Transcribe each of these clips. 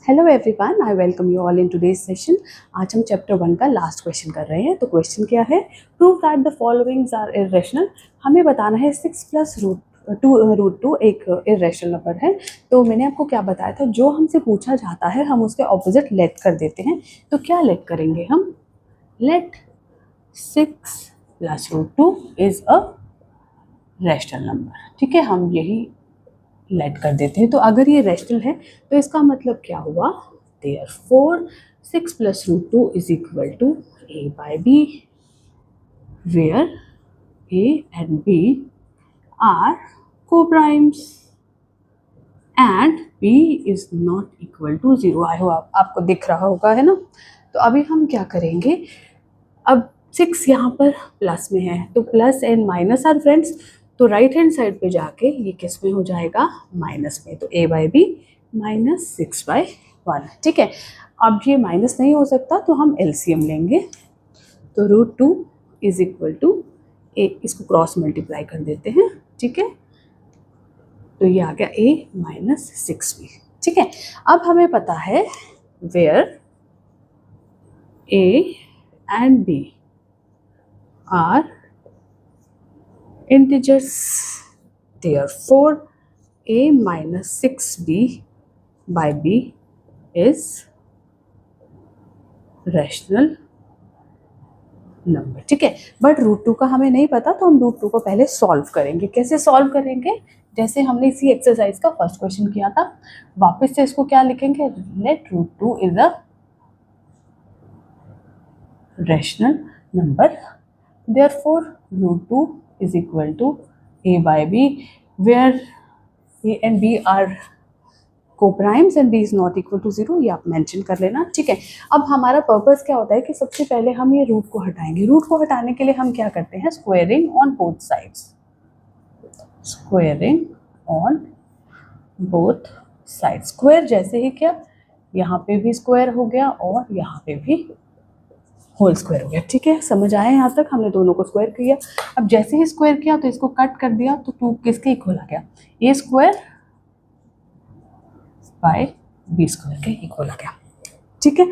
Hello everyone, I welcome you all in today's session. आज हम chapter 1 का last question कर रहे हैं। तो क्वेश्चन क्या है? Prove that the followings are irrational. हमें बताना है 6 प्लस रूट टू एक इर्रेशनल नंबर है। तो मैंने आपको क्या बताया था, जो हमसे पूछा जाता है हम उसके ऑपोजिट लेट कर देते हैं। तो क्या लेट करेंगे हम? Let 6 plus root two is a rational number. ठीक है, हम यही लेट कर देते हैं। तो अगर ये रैशनल है तो इसका मतलब क्या हुआ? Therefore 6 plus root two is equal to a by b, where a and b are co-primes and b is not equal to 0। I hope आपको दिख रहा होगा, है ना? तो अभी हम क्या करेंगे, अब 6 यहाँ पर प्लस में है तो plus and minus are friends. तो राइट हैंड साइड पे जाके ये किस में हो जाएगा? माइनस में। तो a बाई बी माइनस 6/1। ठीक है, अब ये माइनस नहीं हो सकता तो हम एलसीएम लेंगे। तो root two is equal to A, इसको क्रॉस मल्टीप्लाई कर देते हैं। ठीक है, तो ये आ गया a माइनस 6b। ठीक है, अब हमें पता है where a and b are integers, therefore a minus 6b by b is rational number. ठीक है, बट रूट टू का हमें नहीं पता तो हम रूट टू को पहले सॉल्व करेंगे। कैसे सॉल्व करेंगे? जैसे हमने इसी एक्सरसाइज का फर्स्ट क्वेश्चन किया था, वापस से इसको क्या लिखेंगे? Let root two is a rational number, therefore root 2 is equal to a by b, where a and b are co-primes and b is not equal to 0। ये आप मेंशन कर लेना। ठीक है, अब हमारा पर्पस क्या होता है कि सबसे पहले हम ये रूट को हटाएंगे। रूट को हटाने के लिए हम क्या करते हैं? Squaring on both sides. Squaring on both side. Square जैसे ही क्या, यहाँ पे भी स्क्वायर हो गया और यहाँ पे भी होल स्क्वायर हो गया। ठीक है, समझ आया यहाँ तक? हमने दोनों को स्क्वायर किया। अब जैसे ही स्क्वायर किया तो इसको कट कर दिया तो 2 किसके इक्वल आ गया? ए स्क्वायर बाय बी स्क्वायर के इक्वल आ गया। ठीक है,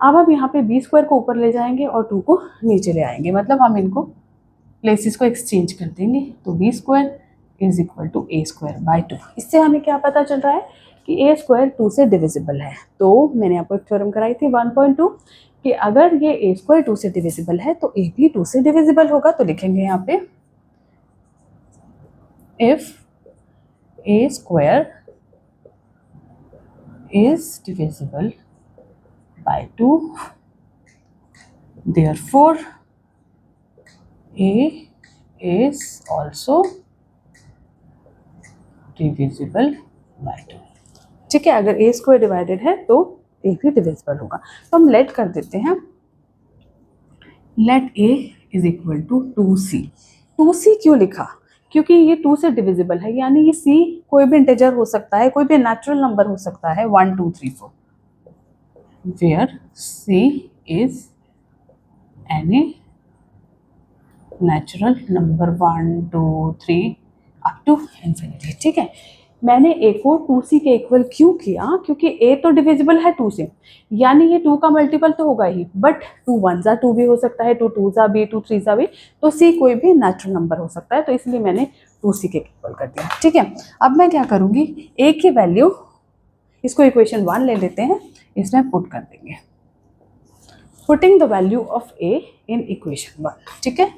अब हम यहाँ पे बी स्क्वायर को ऊपर ले जाएंगे और 2 को नीचे ले आएंगे, मतलब हम इनको प्लेसेस को एक्सचेंज कर देंगे। तो b square is equal to a square by 2। इससे हमें क्या पता चल रहा है कि ए स्क्वायर 2 से डिविजिबल है। तो मैंने आपको एक थ्योरम कराई थी 1.2 कि अगर ये ए स्क्वायर 2 से डिविजिबल है तो ए भी 2 से डिविजिबल होगा। तो लिखेंगे यहाँ पे if A square is divisible by 2, therefore a is also divisible by 2। ठीक है, अगर a स्क्वायर डिवाइडेड है तो a भी डिविजिबल होगा। तो हम लेट कर देते हैं, let a is equal to 2c। 2c क्यों लिखा? क्योंकि ये 2 से डिविजिबल है, यानी ये c कोई भी इंटीजर हो सकता है, कोई भी नेचुरल नंबर हो सकता है 1 2 3 4, where c is any natural number 1 2 3 up to infinity. ठीक है, मैंने a को 2c के इक्वल क्यों किया? क्योंकि a तो डिविजिबल है 2 से, यानी ये 2 का मल्टीपल तो होगा ही, बट 2 1 सा 2 भी हो सकता है, 2 2 सा भी, 2 3 सा भी, तो c कोई भी नेचुरल नंबर हो सकता है। तो इसलिए मैंने 2c के इक्वल कर दिया। ठीक है, अब मैं क्या करूँगी, a की वैल्यू, इसको इक्वेशन 1 ले लेते हैं, इसमें पुट कर देंगे, putting the value of a in equation 1। ठीक है,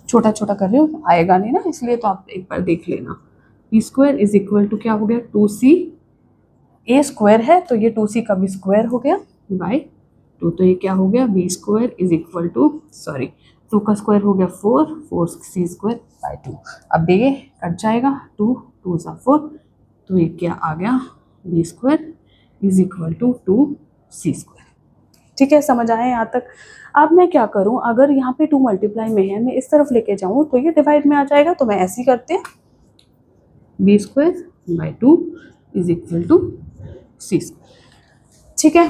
छोटा छोटा कर रही हूँ, आएगा नहीं ना, इसलिए तो आप एक बार देख लेना। B square is equal to क्या हो गया? 2c। ए स्क्वायर है तो ये 2c का भी स्क्वायर हो गया बाय 2। तो ये क्या हो गया? B square is equal to, sorry 2 का स्क्वायर हो गया 4, 4c स्क्वायर बाय 2। अब ये कट जाएगा, 2 2 सा 4, तो ये क्या आ गया? B square is equal to 2c square. ठीक है, समझ आए यहाँ तक? अब मैं क्या करूँ, अगर यहाँ पे 2 मल्टीप्लाई में है, मैं इस तरफ लेके जाऊँ तो ये डिवाइड में आ जाएगा। तो मैं ऐसे ही करते हैं, b square by 2 is equal to c square. ठीक है,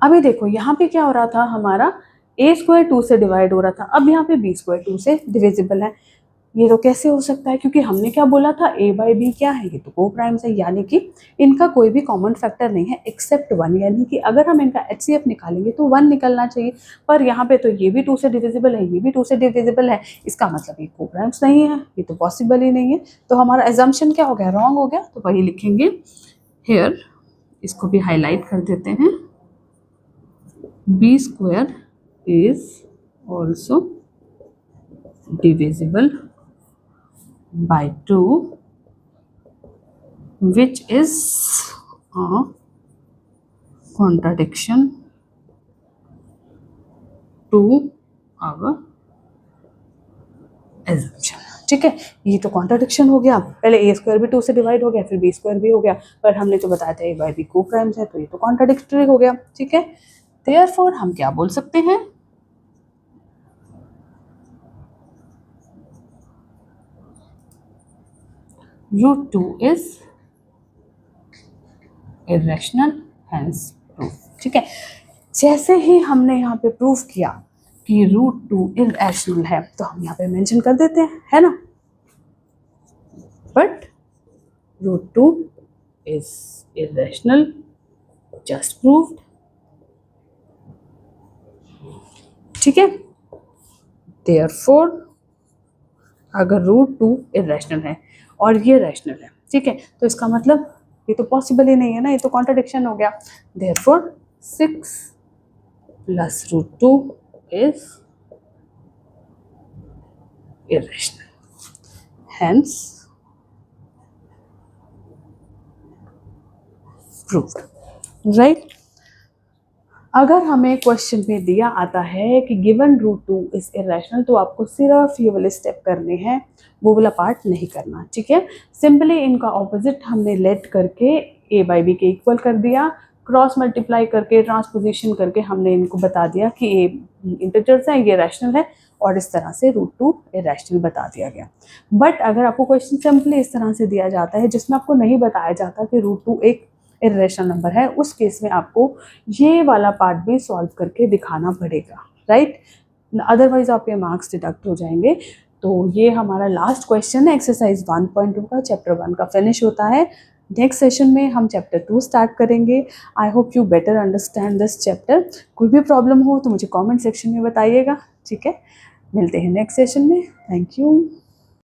अभी देखो यहाँ पे क्या हो रहा था हमारा ए स्क्वायर 2 से डिवाइड हो रहा था, अब यहाँ पे बी स्क्वायर 2 से डिविजिबल है। ये तो कैसे हो सकता है, क्योंकि हमने क्या बोला था, ए बाई बी क्या है, ये तो को प्राइम्स है, यानी कि इनका कोई भी कॉमन फैक्टर नहीं है एक्सेप्ट 1, यानी कि अगर हम इनका HCF निकालेंगे तो 1 निकलना चाहिए। पर यहाँ पे तो ये भी 2 से डिविजिबल है, ये भी 2 से डिविजिबल है, इसका मतलब ये को प्राइम्स नहीं है, ये तो पॉसिबल ही नहीं है। तो हमारा एजम्पशन क्या हो गया, रॉन्ग हो गया। तो वही लिखेंगे हेयर, इसको भी हाईलाइट कर देते हैं, b square is also divisible by 2, which is a contradiction to our assumption। ठीक है, ये तो कॉन्ट्राडिक्शन हो गया, पहले ए स्क्वायर भी 2 से डिवाइड हो गया, फिर बी स्क्वायर भी हो गया, पर हमने तो बताया था ए बाई बी को प्राइम्स है, तो ये तो कॉन्ट्राडिक्टरी हो गया। ठीक है, देयरफॉर हम क्या बोल सकते हैं, √2 is irrational, hence proof। ठीक है, जैसे ही हमने यहाँ पे प्रूफ किया कि √2 इरेशनल है, तो हम यहाँ पे मेंशन कर देते हैं, है ना, but √2 is irrational, just proved। ठीक है, therefore अगर √2 इरेशनल है और ये रैशनल है, ठीक है, तो इसका मतलब ये तो पॉसिबल ही नहीं है ना, ये तो कॉन्ट्राडिक्शन हो गया। Therefore 6 plus √2 is irrational, hence proved. Right, अगर हमें क्वेश्चन में दिया आता है कि गिवन √2 इज इरेशनल, तो आपको सिर्फ ये वाले स्टेप करने हैं, वो वाला पार्ट नहीं करना। ठीक है, सिंपली इनका ऑपोजिट हमने लेट करके ए बाई बी के इक्वल कर दिया, क्रॉस मल्टीप्लाई करके ट्रांसपोजिशन करके हमने इनको बता दिया कि ये इंटीजर्स हैं, ये रैशनल है, और इस तरह से √2 इरेशनल बता दिया गया। बट अगर आपको क्वेश्चन सिंपली इस तरह से दिया जाता है जिसमें आपको नहीं बताया जाता कि √2 एक इरेशनल नंबर है, उस केस में आपको ये वाला पार्ट भी सॉल्व करके दिखाना पड़ेगा। राइट, अदरवाइज आपके मार्क्स डिडक्ट हो जाएंगे। तो ये हमारा लास्ट क्वेश्चन है एक्सरसाइज 1.2 का, चैप्टर 1 का फिनिश होता है। नेक्स्ट सेशन में हम चैप्टर 2 स्टार्ट करेंगे। I hope you better understand this chapter. कोई भी प्रॉब्लम हो तो मुझे कमेंट सेक्शन में बताइएगा। ठीक है, मिलते हैं नेक्स्ट सेशन में। Thank you.